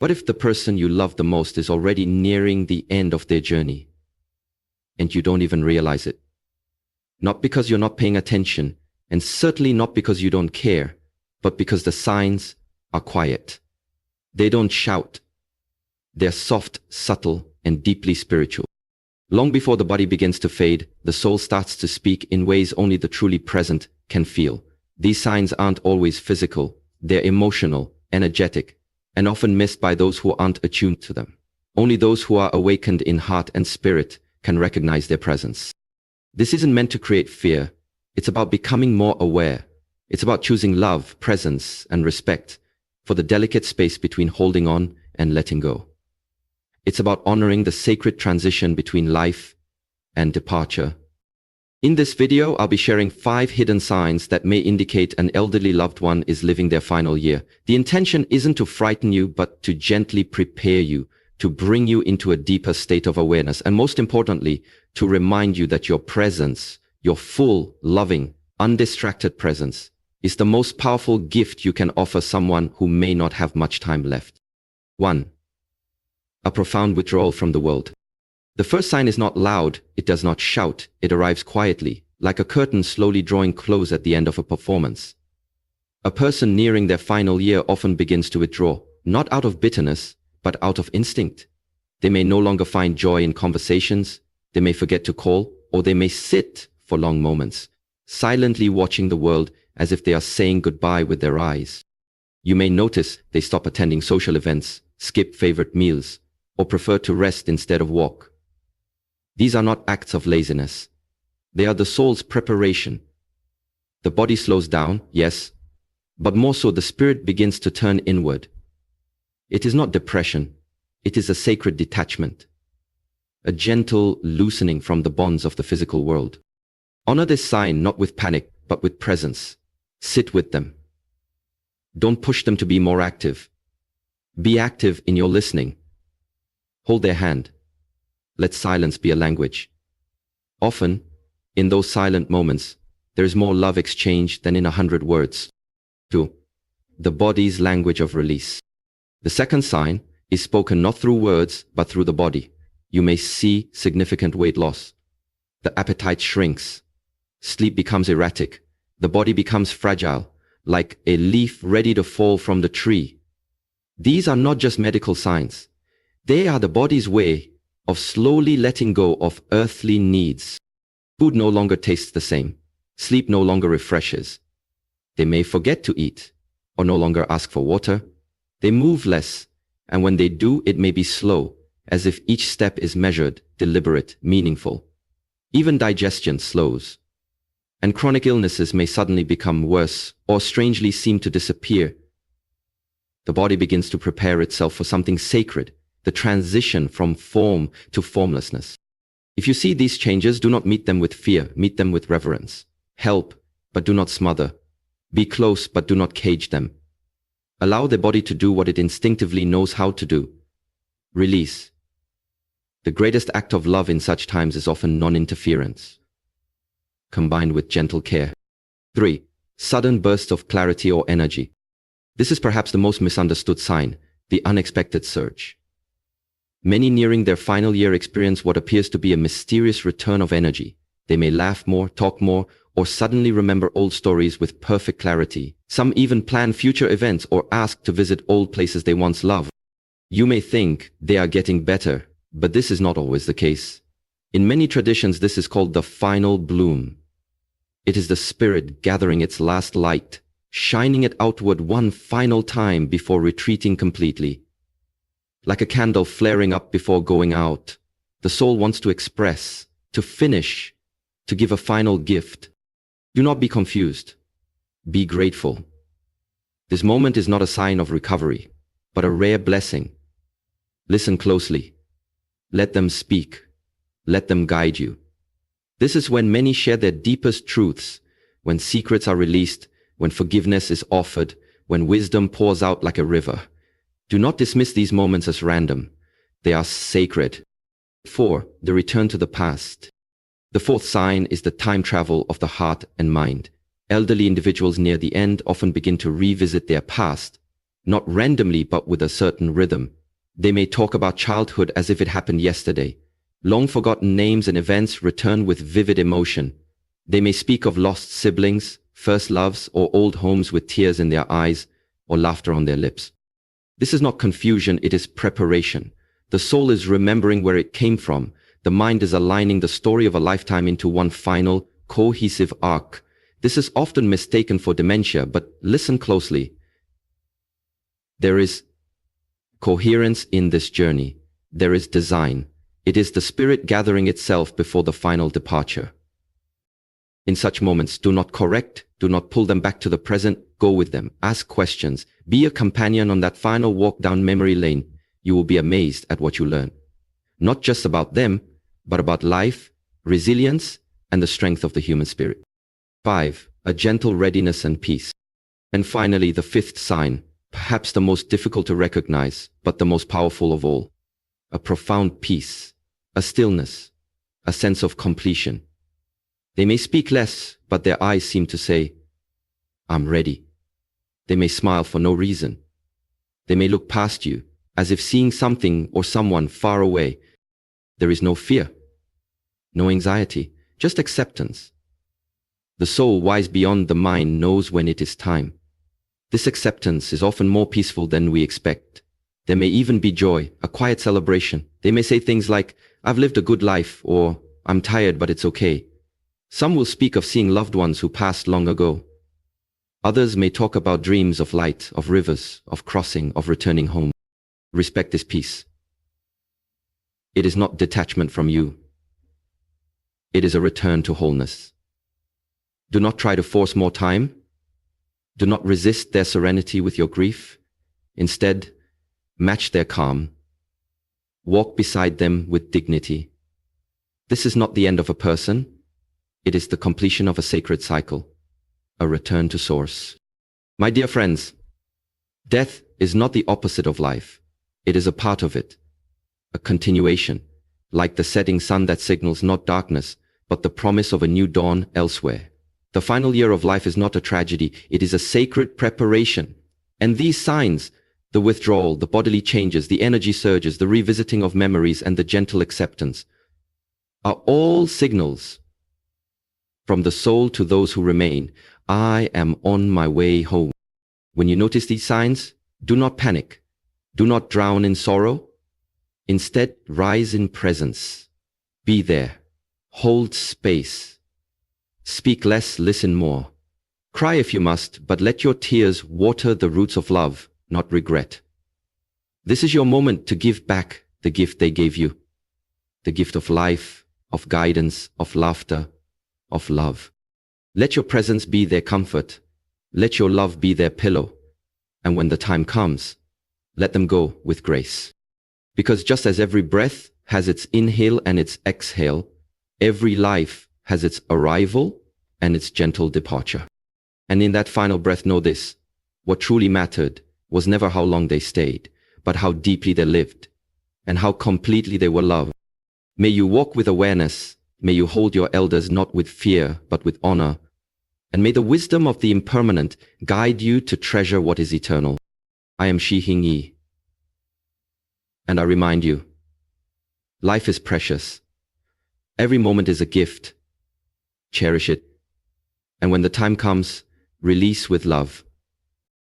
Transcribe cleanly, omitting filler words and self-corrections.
What if the person you love the most is already nearing the end of their journey, and you don't even realize it? Not because you're not paying attention, and certainly not because you don't care, but because the signs are quiet. They don't shout. They're soft, subtle, and deeply spiritual. Long before the body begins to fade, the soul starts to speak in ways only the truly present can feel. These signs aren't always physical. They're emotional, energetic, and often missed by those who aren't attuned to them. Only those who are awakened in heart and spirit can recognize their presence. This isn't meant to create fear. It's about becoming more aware. It's about choosing love, presence, and respect for the delicate space between holding on and letting go. It's about honoring the sacred transition between life and departure. In this video, I'll be sharing 5 hidden signs that may indicate an elderly loved one is living their final year. The intention isn't to frighten you, but to gently prepare you, to bring you into a deeper state of awareness, and most importantly, to remind you that your presence, your full, loving, undistracted presence, is the most powerful gift you can offer someone who may not have much time left. 1. A profound withdrawal from the world. The first sign is not loud, it does not shout, it arrives quietly, like a curtain slowly drawing close at the end of a performance. A person nearing their final year often begins to withdraw, not out of bitterness, but out of instinct. They may no longer find joy in conversations, they may forget to call, or they may sit for long moments, silently watching the world as if they are saying goodbye with their eyes. You may notice they stop attending social events, skip favorite meals, or prefer to rest instead of walk. These are not acts of laziness. They are the soul's preparation. The body slows down, yes, but more so the spirit begins to turn inward. It is not depression. It is a sacred detachment, a gentle loosening from the bonds of the physical world. Honor this sign not with panic, but with presence. Sit with them. Don't push them to be more active. Be active in your listening. Hold their hand. Let silence be a language. Often, in those silent moments, there is more love exchanged than in 100 words. 2. The body's language of release. The second sign is spoken not through words, but through the body. You may see significant weight loss. The appetite shrinks. Sleep becomes erratic. The body becomes fragile, like a leaf ready to fall from the tree. These are not just medical signs. They are the body's way of slowly letting go of earthly needs. Food no longer tastes the same. Sleep no longer refreshes. They may forget to eat, or no longer ask for water. They move less, and when they do, it may be slow, as if each step is measured, deliberate, meaningful. Even digestion slows. And chronic illnesses may suddenly become worse, or strangely seem to disappear. The body begins to prepare itself for something sacred, the transition from form to formlessness. If you see these changes, do not meet them with fear, meet them with reverence. Help, but do not smother. Be close, but do not cage them. Allow the body to do what it instinctively knows how to do. Release. The greatest act of love in such times is often non-interference, combined with gentle care. 3. Sudden bursts of clarity or energy. This is perhaps the most misunderstood sign, the unexpected surge. Many nearing their final year experience what appears to be a mysterious return of energy. They may laugh more, talk more, or suddenly remember old stories with perfect clarity. Some even plan future events or ask to visit old places they once loved. You may think they are getting better, but this is not always the case. In many traditions, this is called the final bloom. It is the spirit gathering its last light, shining it outward one final time before retreating completely. Like a candle flaring up before going out, the soul wants to express, to finish, to give a final gift. Do not be confused. Be grateful. This moment is not a sign of recovery, but a rare blessing. Listen closely. Let them speak. Let them guide you. This is when many share their deepest truths, when secrets are released, when forgiveness is offered, when wisdom pours out like a river. Do not dismiss these moments as random. They are sacred. 4. The return to the past. The fourth sign is the time travel of the heart and mind. Elderly individuals near the end often begin to revisit their past, not randomly but with a certain rhythm. They may talk about childhood as if it happened yesterday. Long forgotten names and events return with vivid emotion. They may speak of lost siblings, first loves, or old homes with tears in their eyes or laughter on their lips. This is not confusion, it is preparation. The soul is remembering where it came from. The mind is aligning the story of a lifetime into one final, cohesive arc. This is often mistaken for dementia, but listen closely. There is coherence in this journey. There is design. It is the spirit gathering itself before the final departure. In such moments, do not correct, do not pull them back to the present, go with them, ask questions, be a companion on that final walk down memory lane. You will be amazed at what you learn. Not just about them, but about life, resilience, and the strength of the human spirit. 5. A gentle readiness and peace. And finally, the fifth sign, perhaps the most difficult to recognize, but the most powerful of all. A profound peace, a stillness, a sense of completion. They may speak less, but their eyes seem to say, I'm ready. They may smile for no reason. They may look past you, as if seeing something or someone far away. There is no fear, no anxiety, just acceptance. The soul, wise beyond the mind, knows when it is time. This acceptance is often more peaceful than we expect. There may even be joy, a quiet celebration. They may say things like, I've lived a good life, or I'm tired but it's okay. Some will speak of seeing loved ones who passed long ago. Others may talk about dreams of light, of rivers, of crossing, of returning home. Respect this peace. It is not detachment from you. It is a return to wholeness. Do not try to force more time. Do not resist their serenity with your grief. Instead, match their calm. Walk beside them with dignity. This is not the end of a person. It is the completion of a sacred cycle, a return to source. My dear friends, death is not the opposite of life. It is a part of it, a continuation, like the setting sun that signals not darkness, but the promise of a new dawn elsewhere. The final year of life is not a tragedy, it is a sacred preparation. And these signs, the withdrawal, the bodily changes, the energy surges, the revisiting of memories, and the gentle acceptance, are all signals from the soul to those who remain. I am on my way home. When you notice these signs, do not panic. Do not drown in sorrow. Instead, rise in presence. Be there. Hold space. Speak less, listen more. Cry if you must, but let your tears water the roots of love, not regret. This is your moment to give back the gift they gave you. The gift of life, of guidance, of laughter, of love. Let your presence be their comfort. Let your love be their pillow. And when the time comes, let them go with grace. Because just as every breath has its inhale and its exhale, every life has its arrival and its gentle departure. And in that final breath, know this: what truly mattered was never how long they stayed, but how deeply they lived and how completely they were loved. May you walk with awareness. May you hold your elders not with fear, but with honor. And may the wisdom of the impermanent guide you to treasure what is eternal. I am Shi Hang Yi. And I remind you, life is precious. Every moment is a gift. Cherish it. And when the time comes, release with love.